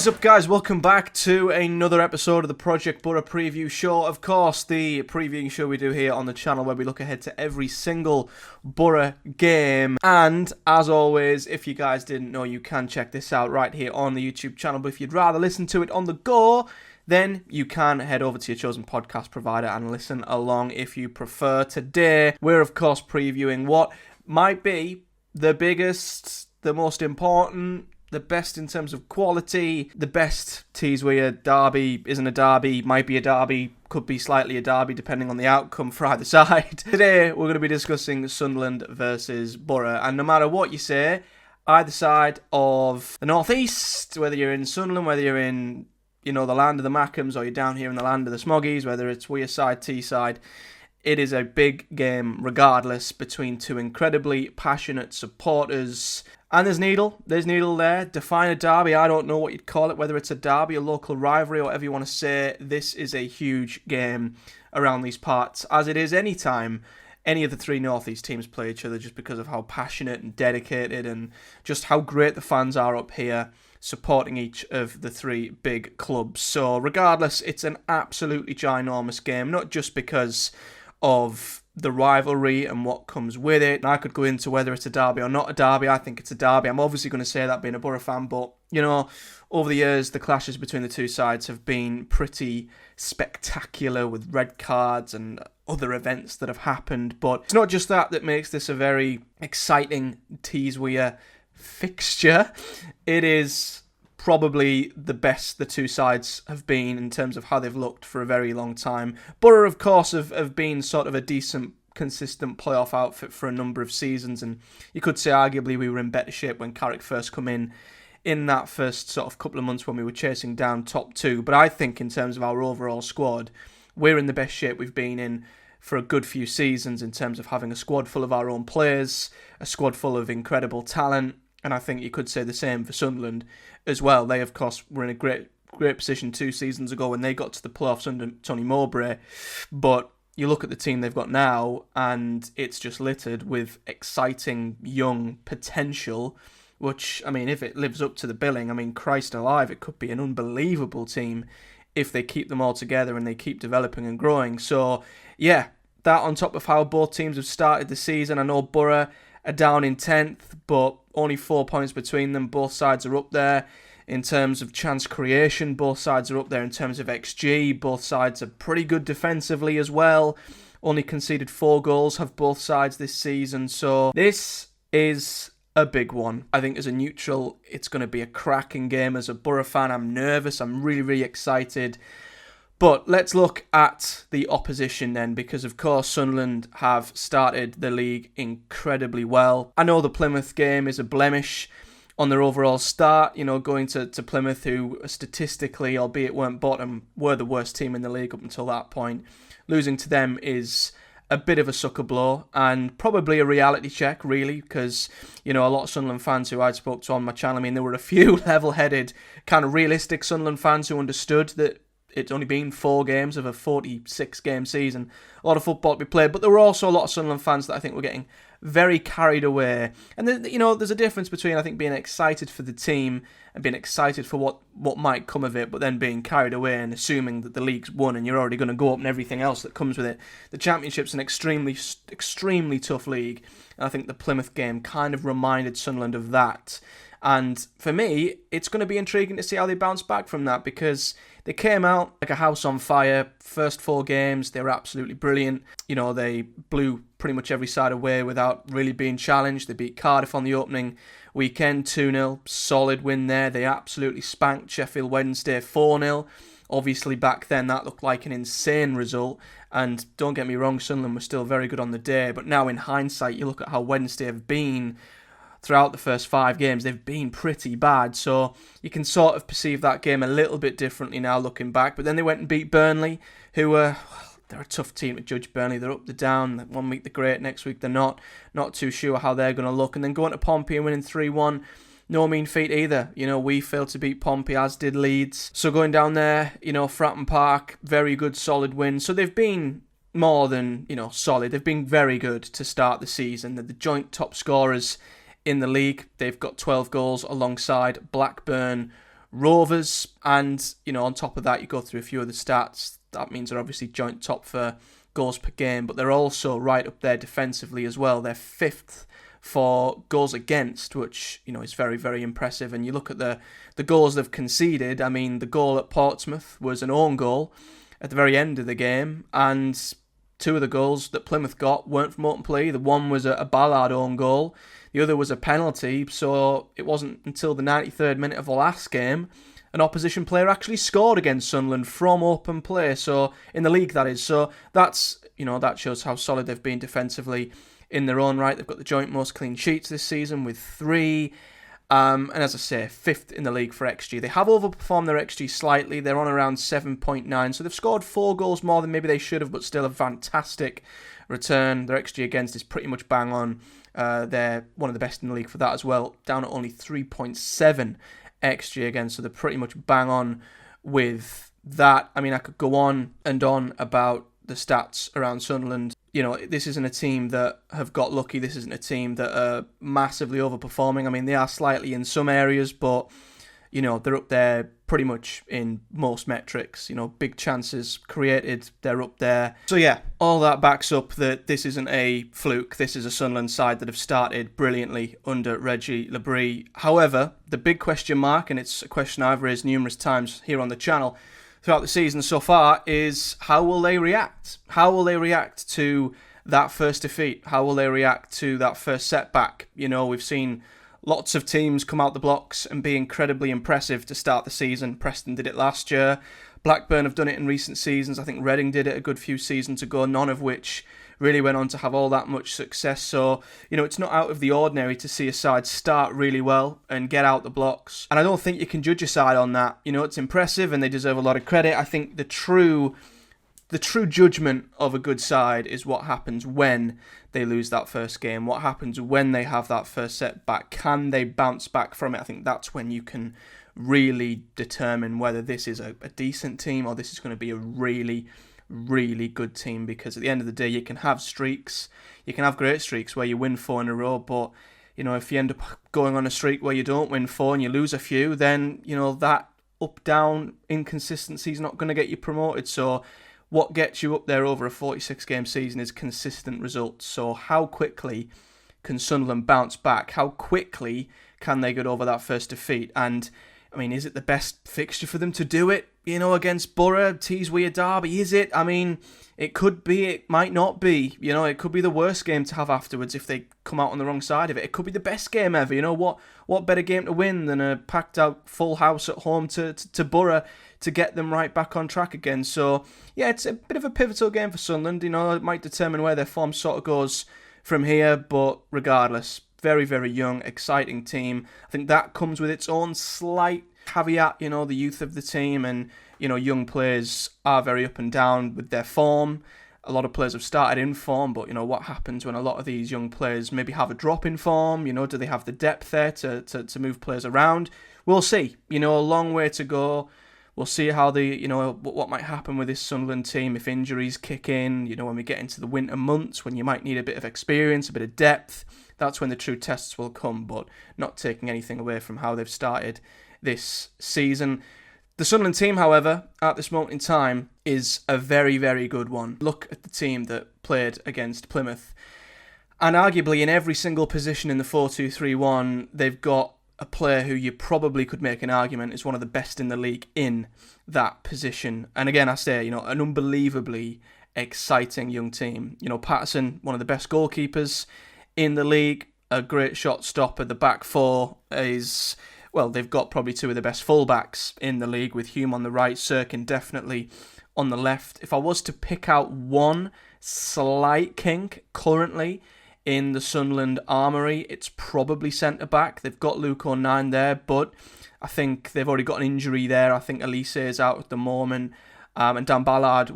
What is up, guys? Welcome back to another episode of the Project Boro Preview Show. Of course, the previewing show we do here on the channel where we look ahead to every single Boro game. And as always, if you guys didn't know, you can check this out right here on the YouTube channel. But if you'd rather listen to it on the go, then you can head over to your chosen podcast provider and listen along if you prefer. Today, we're of course previewing what might be the biggest, the most important, the best in terms of quality, the best TEES where a derby isn't a derby, might be a derby, could be slightly a derby depending on the outcome for either side. Today we're going to be discussing Sunderland versus Boro, and no matter what you say, either side of the northeast, whether you're in Sunderland, whether you're in, you know, the land of the Mackhams, or you're down here in the land of the Smoggies, whether it's Weir side, Tees side, it is a big game regardless between two incredibly passionate supporters. And there's Needle there. Define a derby. I don't know what you'd call it, whether it's a derby, a local rivalry, or whatever you want to say. This is a huge game around these parts, as it is any time any of the three North East teams play each other, just because of how passionate and dedicated and just how great the fans are up here supporting each of the three big clubs. So regardless, it's an absolutely ginormous game, not just because of the rivalry and what comes with it. And I could go into whether it's a derby or not a derby. I think it's a derby. I'm obviously going to say that being a Boro fan, but, you know, over the years, the clashes between the two sides have been pretty spectacular with red cards and other events that have happened. But it's not just that makes this a very exciting Tees Weir fixture. It is probably the best the two sides have been in terms of how they've looked for a very long time. Boro, of course, have been sort of a decent, consistent playoff outfit for a number of seasons, and you could say arguably we were in better shape when Carrick first come in that first sort of couple of months when we were chasing down top two. But I think in terms of our overall squad, we're in the best shape we've been in for a good few seasons in terms of having a squad full of our own players, a squad full of incredible talent. And I think you could say the same for Sunderland as well. They, of course, were in a great position 2 seasons ago when they got to the playoffs under Tony Mowbray. But you look at the team they've got now, and it's just littered with exciting young potential, which, I mean, if it lives up to the billing, I mean, Christ alive, it could be an unbelievable team if they keep them all together and they keep developing and growing. So, yeah, that on top of how both teams have started the season. I know Boro are down in 10th, but only 4 points between them. Both sides are up there in terms of chance creation. Both sides are up there in terms of XG. Both sides are pretty good defensively as well. Only conceded 4 goals have both sides this season. So this is a big one. I think as a neutral, it's going to be a cracking game. As a Boro fan, I'm nervous. I'm really, really excited. But let's look at the opposition then, because of course Sunderland have started the league incredibly well. I know the Plymouth game is a blemish on their overall start, you know, going to Plymouth, who statistically, albeit weren't bottom, were the worst team in the league up until that point. Losing to them is a bit of a sucker blow and probably a reality check, really, because, you know, a lot of Sunderland fans who I'd spoke to on my channel, I mean, there were a few level-headed, kind of realistic Sunderland fans who understood that it's only been 4 games of a 46-game season. A lot of football to be played, but there were also a lot of Sunderland fans that I think were getting very carried away. And then, you know, there's a difference between, I think, being excited for the team and being excited for what might come of it, but then being carried away and assuming that the league's won and you're already going to go up and everything else that comes with it. The Championship's an extremely tough league, and I think the Plymouth game kind of reminded Sunderland of that. And for me, it's going to be intriguing to see how they bounce back from that, because they came out like a house on fire. First 4 games, they were absolutely brilliant. You know, they blew pretty much every side away without really being challenged. They beat Cardiff on the opening weekend 2-0. Solid win there. They absolutely spanked Sheffield Wednesday 4-0. Obviously, back then, that looked like an insane result. And don't get me wrong, Sunderland was still very good on the day. But now, in hindsight, you look at how Wednesday have been throughout the first 5 games, they've been pretty bad. So you can sort of perceive that game a little bit differently now looking back. But then they went and beat Burnley, who were, they're a tough team to judge. Burnley, they're up, they're down. 1 week they're great, next week they're not. Not too sure how they're going to look. And then going to Pompey and winning 3-1, no mean feat either. You know, we failed to beat Pompey, as did Leeds. So going down there, you know, Fratton Park, very good, solid win. So they've been more than, you know, solid. They've been very good to start the season. They're the joint top scorers in the league. They've got 12 goals alongside Blackburn, Rovers. And, on top of that, you go through a few of the stats. That means they're obviously joint top for goals per game, but they're also right up there defensively as well. They're 5th for goals against, which, is very, very impressive. And you look at the goals they've conceded. I mean, the goal at Portsmouth was an own goal at the very end of the game, and 2 of the goals that Plymouth got weren't from open play. The one was a Ballard own goal. The other was a penalty. So it wasn't until the 93rd minute of the last game an opposition player actually scored against Sunderland from open play. So in the league, that is. So that's, that shows how solid they've been defensively in their own right. They've got the joint most clean sheets this season with 3. And as I say, 5th in the league for XG. They have overperformed their XG slightly. They're on around 7.9. So they've scored 4 goals more than maybe they should have, but still a fantastic return. Their XG against is pretty much bang on. They're one of the best in the league for that as well, down at only 3.7 XG against. So they're pretty much bang on with that. I mean, I could go on and on about the stats around Sunderland. This isn't a team that have got lucky. This isn't a team that are massively overperforming. I mean, they are slightly in some areas, but, they're up there pretty much in most metrics. Big chances created, they're up there. So yeah, all that backs up that this isn't a fluke. This is a Sunderland side that have started brilliantly under Reggie Labrie. However, the big question mark, and it's a question I've raised numerous times here on the channel throughout the season so far, is how will they react? How will they react to that first defeat? How will they react to that first setback? We've seen lots of teams come out the blocks and be incredibly impressive to start the season. Preston did it last year. Blackburn have done it in recent seasons. I think Reading did it a good few seasons ago, none of which really went on to have all that much success. So, it's not out of the ordinary to see a side start really well and get out the blocks. And I don't think you can judge a side on that. It's impressive and they deserve a lot of credit. I think the true judgment of a good side is what happens when they lose that first game. What happens when they have that first setback? Can they bounce back from it? I think that's when you can really determine whether this is a decent team or this is going to be a really, really good team. Because at the end of the day, you can have streaks. You can have great streaks where you win 4 in a row, but if you end up going on a streak where you don't win 4 and you lose a few, then that up-down inconsistency is not going to get you promoted. So what gets you up there over a 46-game season is consistent results. So how quickly can Sunderland bounce back? How quickly can they get over that first defeat? And, I mean, is it the best fixture for them to do it? Against Boro, TEES derby, is it? I mean, it could be, it might not be. It could be the worst game to have afterwards if they come out on the wrong side of it. It could be the best game ever. What better game to win than a packed-out full house at home to Boro to get them right back on track again? So, yeah, it's a bit of a pivotal game for Sunderland. It might determine where their form sort of goes from here, but regardless, very, very young, exciting team. I think that comes with its own slight caveat, the youth of the team, and, young players are very up and down with their form. A lot of players have started in form, but, what happens when a lot of these young players maybe have a drop in form? Do they have the depth there to move players around? We'll see. A long way to go. We'll see how what might happen with this Sunderland team if injuries kick in, when we get into the winter months, when you might need a bit of experience, a bit of depth. That's when the true tests will come, but not taking anything away from how they've started this season. The Sunderland team, however, at this moment in time, is a very, very good one. Look at the team that played against Plymouth. And arguably in every single position in the 4-2-3-1, they've got a player who you probably could make an argument is one of the best in the league in that position. And again, I say, an unbelievably exciting young team. Patterson, one of the best goalkeepers in the league, a great shot stopper. The back four is, well, they've got probably 2 of the best fullbacks in the league, with Hume on the right, Sirkin definitely on the left. If I was to pick out one slight kink currently in the Sunderland armoury, it's probably centre-back. They've got Luke O'Nien there, but I think they've already got an injury there. I think Elise is out at the moment, and Dan Ballard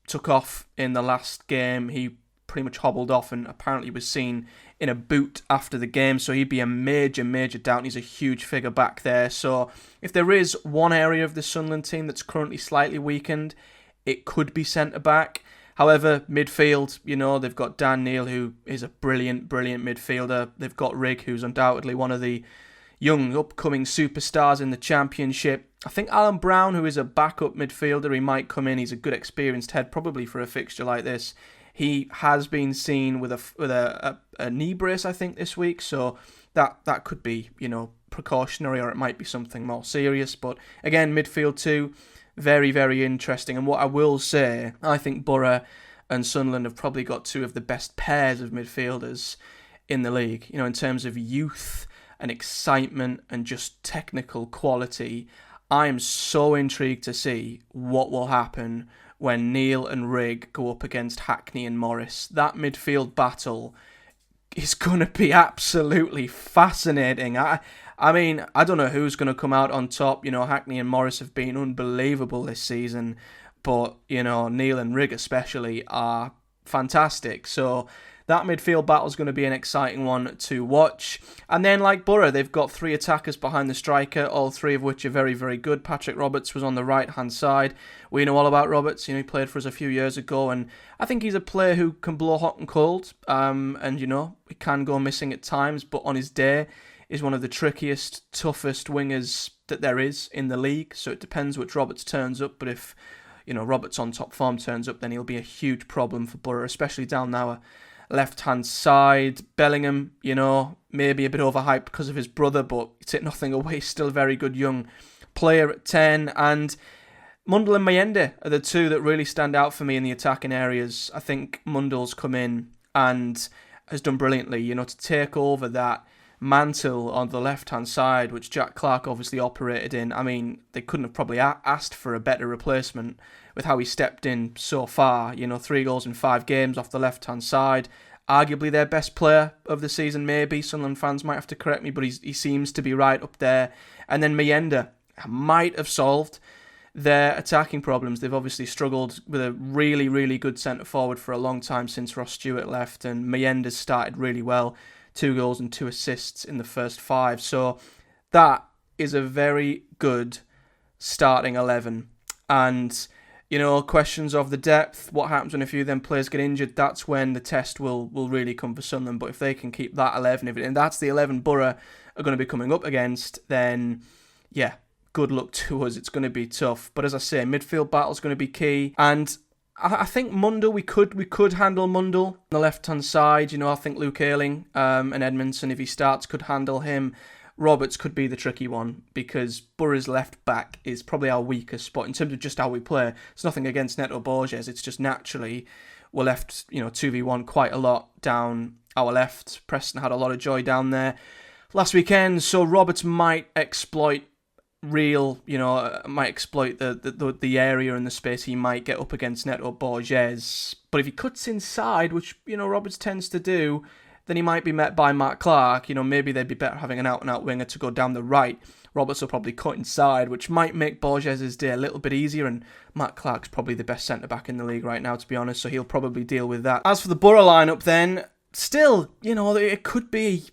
took off in the last game. He pretty much hobbled off and apparently was seen in a boot after the game, so he'd be a major, major doubt. He's a huge figure back there. So if there is one area of the Sunderland team that's currently slightly weakened, it could be centre-back. However, midfield, they've got Dan Neil, who is a brilliant, brilliant midfielder. They've got Rigg, who's undoubtedly one of the young upcoming superstars in the Championship. I think Alan Brown, who is a backup midfielder, he might come in. He's a good experienced head, probably for a fixture like this. He has been seen with a knee brace, I think, this week, so that could be, precautionary, or it might be something more serious. But again, midfield too, very, very interesting. And what I will say, I think Boro and Sunderland have probably got two of the best pairs of midfielders in the league, in terms of youth and excitement and just technical quality. I am so intrigued to see what will happen when Neil and Rigg go up against Hackney and Morris. That midfield battle is going to be absolutely fascinating. I mean, I don't know who's going to come out on top. Hackney and Morris have been unbelievable this season, but, Neil and Rigg especially are fantastic. So that midfield battle is going to be an exciting one to watch. And then, like Boro, they've got three attackers behind the striker, all three of which are very, very good. Patrick Roberts was on the right-hand side. We know all about Roberts. He played for us a few years ago, and I think he's a player who can blow hot and cold. And, he can go missing at times, but on his day is one of the trickiest, toughest wingers that there is in the league. So it depends which Roberts turns up, but if, Roberts on top form turns up, then he'll be a huge problem for Boro, especially down our left-hand side. Bellingham, maybe a bit overhyped because of his brother, but take nothing away, still a very good young player at 10. And Mundle and Mayende are the two that really stand out for me in the attacking areas. I think Mundle's come in and has done brilliantly, to take over that mantle on the left-hand side, which Jack Clark obviously operated in. I mean, they couldn't have probably asked for a better replacement with how he stepped in so far. 3 goals in 5 games off the left-hand side. Arguably their best player of the season, maybe. Sunderland fans might have to correct me, but he seems to be right up there. And then Mayende might have solved their attacking problems. They've obviously struggled with a really, really good centre-forward for a long time since Ross Stewart left, and Mayende's started really well. 2 goals and 2 assists in the first 5. So that is a very good starting 11. And, questions of the depth, what happens when a few of them players get injured, that's when the test will really come for Sunderland. But if they can keep that 11, and that's the 11 Boro are going to be coming up against, then, yeah, good luck to us. It's going to be tough. But as I say, midfield battle's going to be key. And I think Mundle, we could handle Mundle on the left-hand side. I think Luke Ayling and Edmondson, if he starts, could handle him. Roberts could be the tricky one because Boro's left back is probably our weakest spot in terms of just how we play. It's nothing against Neto Borges. It's just naturally we're left, 2v1 quite a lot down our left. Preston had a lot of joy down there last weekend, so Roberts might exploit the area and the space he might get up against Neto Borges. But if he cuts inside, which, Roberts tends to do, then he might be met by Matt Clark. Maybe they'd be better having an out-and-out winger to go down the right. Roberts will probably cut inside, which might make Borges' day a little bit easier, and Matt Clark's probably the best centre-back in the league right now, to be honest, so he'll probably deal with that. As for the Boro lineup then, still, it could be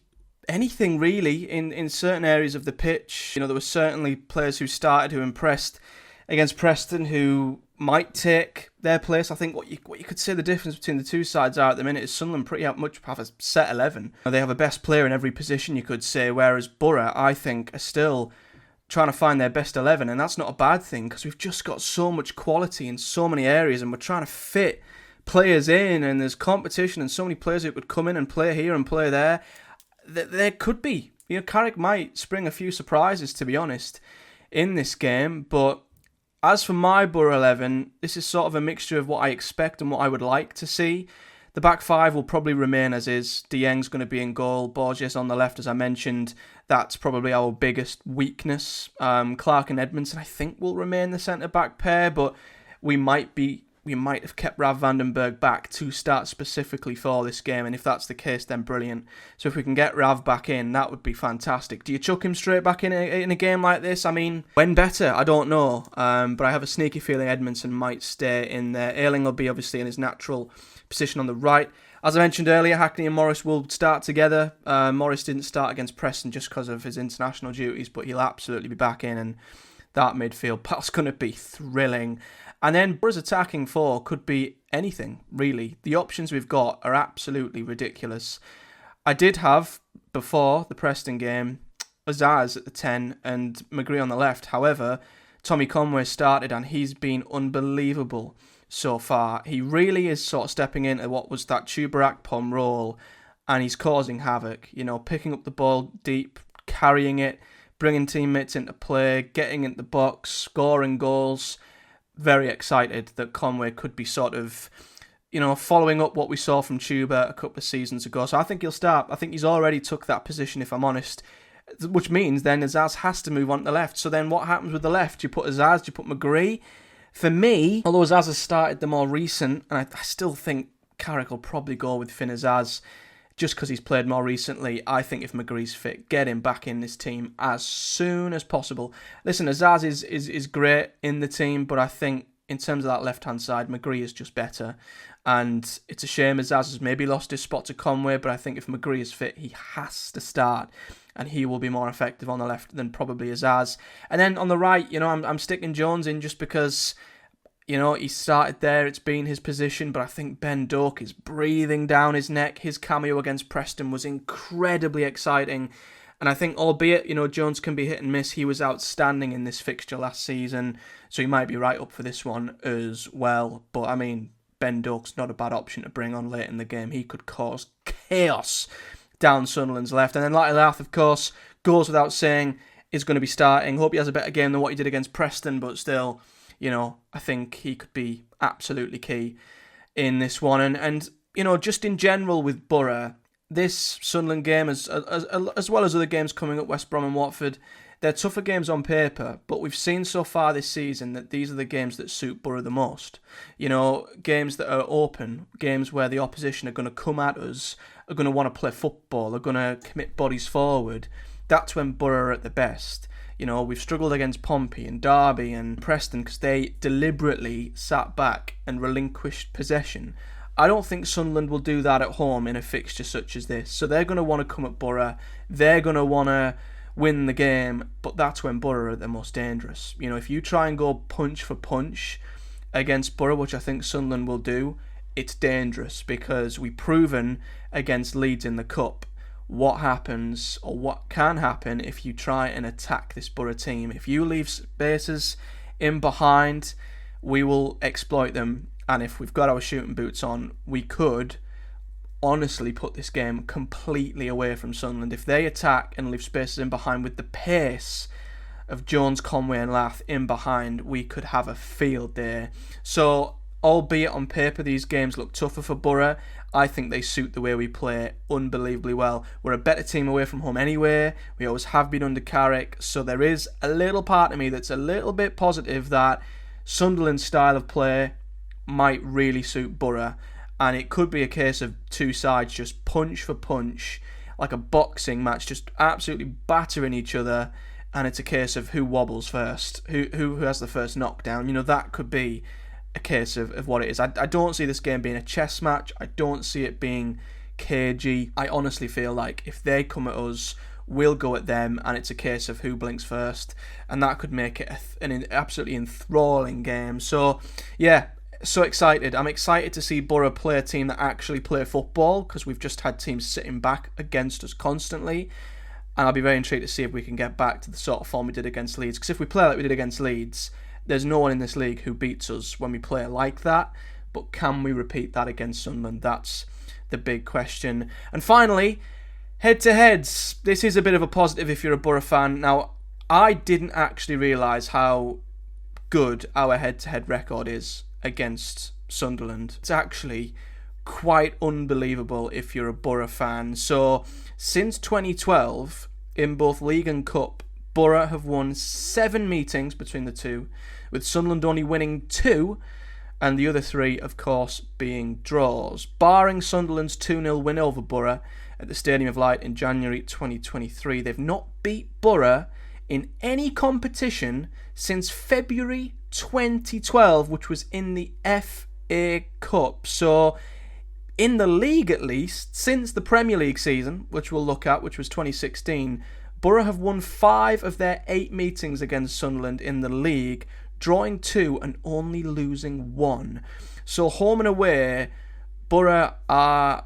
anything really in certain areas of the pitch. There were certainly players who started who impressed against Preston who might take their place. I think what you could say the difference between the two sides are at the minute is Sunderland pretty much have a set 11. They have a best player in every position, you could say, whereas Boro, I think, are still trying to find their best 11, and that's not a bad thing because we've just got so much quality in so many areas and we're trying to fit players in, and there's competition and so many players who could come in and play here and play there. There could be. Carrick might spring a few surprises, to be honest, in this game, but as for my Boro 11, this is sort of a mixture of what I expect and what I would like to see. The back 5 will probably remain as is. Dieng's going to be in goal. Borges on the left, as I mentioned. That's probably our biggest weakness. Clark and Edmondson, I think, will remain the centre-back pair, but we might have kept Rav Vandenberg back to start specifically for this game, and if that's the case, then brilliant. So if we can get Rav back in, that would be fantastic. Do you chuck him straight back in a game like this? I mean, when better? I don't know, but I have a sneaky feeling Edmondson might stay in there. Ayling will be obviously in his natural position on the right. As I mentioned earlier, Hackney and Morris will start together. Morris didn't start against Preston just because of his international duties, but he'll absolutely be back in, and that midfield battle's going to be thrilling. And then Boro's attacking 4 could be anything, really. The options we've got are absolutely ridiculous. I did have, before the Preston game, Azaz at the 10 and McGree on the left. However, Tommy Conway started and he's been unbelievable so far. He really is sort of stepping into what was that Tuber Akpom role, and he's causing havoc. Picking up the ball deep, carrying it, bringing teammates into play, getting into the box, scoring goals. Very excited that Conway could be sort of, following up what we saw from Tuber a couple of seasons ago. So I think he'll start. I think he's already took that position, if I'm honest, which means then Azaz has to move on to the left. So then what happens with the left? Do you put Azaz? Do you put McGree? For me, although Azaz has started the more recent, and I still think Carrick will probably go with Finn Azaz just because he's played more recently. I think if McGree's fit, get him back in this team as soon as possible. Listen, Azaz is great in the team, but I think in terms of that left-hand side, McGree is just better. And it's a shame Azaz has maybe lost his spot to Conway, but I think if McGree is fit, he has to start. And he will be more effective on the left than probably Azaz. And then on the right, I'm sticking Jones in just because, he started there. It's been his position. But I think Ben Doak is breathing down his neck. His cameo against Preston was incredibly exciting. And I think, albeit, Jones can be hit and miss, he was outstanding in this fixture last season. So he might be right up for this one as well. But, I mean, Ben Doak's not a bad option to bring on late in the game. He could cause chaos down Sunderland's left. And then Lathi Lath, of course, goes without saying, is going to be starting. Hope he has a better game than what he did against Preston, but still, I think he could be absolutely key in this one. And just in general with Boro, this Sunderland game, as well as other games coming up, West Brom and Watford, they're tougher games on paper, but we've seen so far this season that these are the games that suit Boro the most. Games that are open, games where the opposition are going to come at us, are going to want to play football, are going to commit bodies forward. That's when Boro are at the best. We've struggled against Pompey and Derby and Preston because they deliberately sat back and relinquished possession. I don't think Sunderland will do that at home in a fixture such as this. So they're going to want to come at Boro. They're going to want to win the game, but that's when Boro are at their most dangerous. If you try and go punch for punch against Boro, which I think Sunderland will do, it's dangerous because we've proven against Leeds in the Cup what happens or what can happen if you try and attack this Boro team. If you leave spaces in behind, we will exploit them, and if we've got our shooting boots on, we could honestly put this game completely away from Sunderland. If they attack and leave spaces in behind with the pace of Jones, Conway and Lath in behind, we could have a field day. So, albeit on paper these games look tougher for Boro, I think they suit the way we play unbelievably well. We're a better team away from home anyway. We always have been under Carrick, so there is a little part of me that's a little bit positive that Sunderland's style of play might really suit Boro. And it could be a case of two sides just punch for punch, like a boxing match, just absolutely battering each other. And it's a case of who wobbles first, who has the first knockdown. That could be a case of what it is. I don't see this game being a chess match. I don't see it being cagey. I honestly feel like if they come at us, we'll go at them, and it's a case of who blinks first. And that could make it an absolutely enthralling game. So, yeah. So excited. I'm excited to see Boro play a team that actually play football, because we've just had teams sitting back against us constantly, and I'll be very intrigued to see if we can get back to the sort of form we did against Leeds, because if we play like we did against Leeds, there's no one in this league who beats us when we play like that. But can we repeat that against Sunderland? That's the big question. And finally, head-to-heads. This is a bit of a positive if you're a Boro fan. Now, I didn't actually realise how good our head-to-head record is against Sunderland. It's actually quite unbelievable if you're a Boro fan. So, since 2012, in both League and Cup, Boro have won 7 meetings between the two, with Sunderland only winning 2, and the other 3, of course, being draws. Barring Sunderland's 2-0 win over Boro at the Stadium of Light in January 2023, they've not beat Boro in any competition since February 2012, which was in the FA Cup. So, in the league at least, since the Premier League season, which we'll look at, which was 2016, Boro have won 5 of their 8 meetings against Sunderland in the league, drawing 2 and only losing 1. So, home and away, Boro are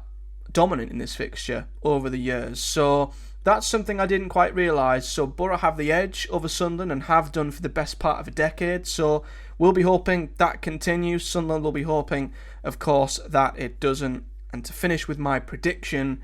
dominant in this fixture over the years. So, That's something I didn't quite realise. So Boro have the edge over Sunderland and have done for the best part of a decade. So we'll be hoping that continues. Sunderland will be hoping, of course, that it doesn't. And to finish with my prediction,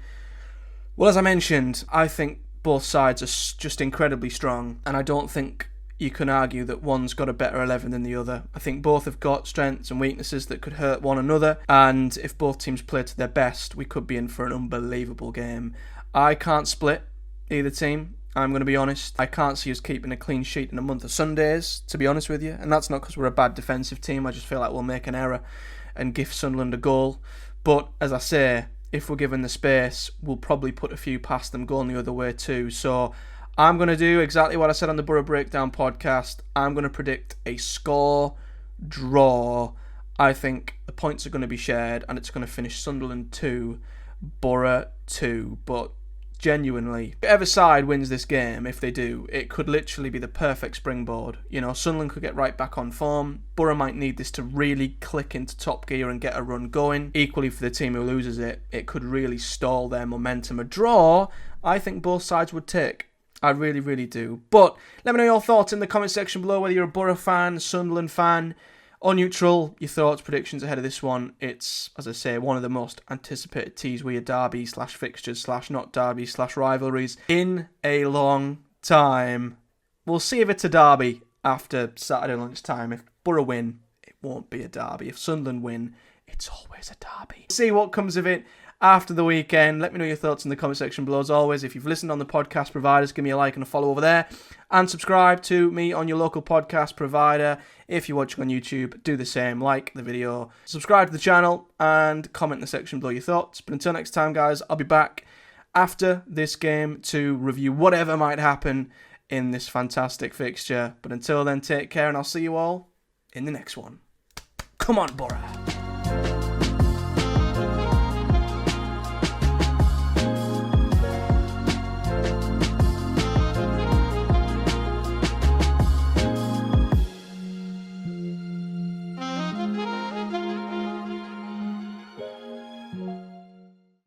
well, as I mentioned, I think both sides are just incredibly strong. And I don't think you can argue that one's got a better 11 than the other. I think both have got strengths and weaknesses that could hurt one another. And if both teams play to their best, we could be in for an unbelievable game. I can't split either team, I'm going to be honest. I can't see us keeping a clean sheet in a month of Sundays, to be honest with you. And that's not because we're a bad defensive team. I just feel like we'll make an error and give Sunderland a goal. But, as I say, if we're given the space, we'll probably put a few past them going the other way too. So I'm going to do exactly what I said on the Boro Breakdown podcast. I'm going to predict a score draw. I think the points are going to be shared and it's going to finish Sunderland 2, Boro 2. But genuinely, whichever side wins this game, if they do, it could literally be the perfect springboard. You know, Sunderland could get right back on form. Boro might need this to really click into top gear and get a run going. Equally, for the team who loses it, it could really stall their momentum. A draw, I think both sides would take. I really, really do. But let me know your thoughts in the comment section below, whether you're a Boro fan, Sunderland fan, or neutral, your thoughts, predictions ahead of this one. It's, as I say, one of the most anticipated TEES weird derby / fixtures / not derby / rivalries in a long time. We'll see if it's a derby after Saturday lunchtime. If Boro win, it won't be a derby. If Sunderland win, it's always a derby. See what comes of it after the weekend. Let me know your thoughts in the comment section below. As always, if you've listened on the podcast providers, give me a like and a follow over there. And subscribe to me on your local podcast provider. If you're watching on YouTube, do the same. Like the video, subscribe to the channel, and comment in the section below your thoughts. But until next time, guys, I'll be back after this game to review whatever might happen in this fantastic fixture. But until then, take care, and I'll see you all in the next one. Come on, Boro.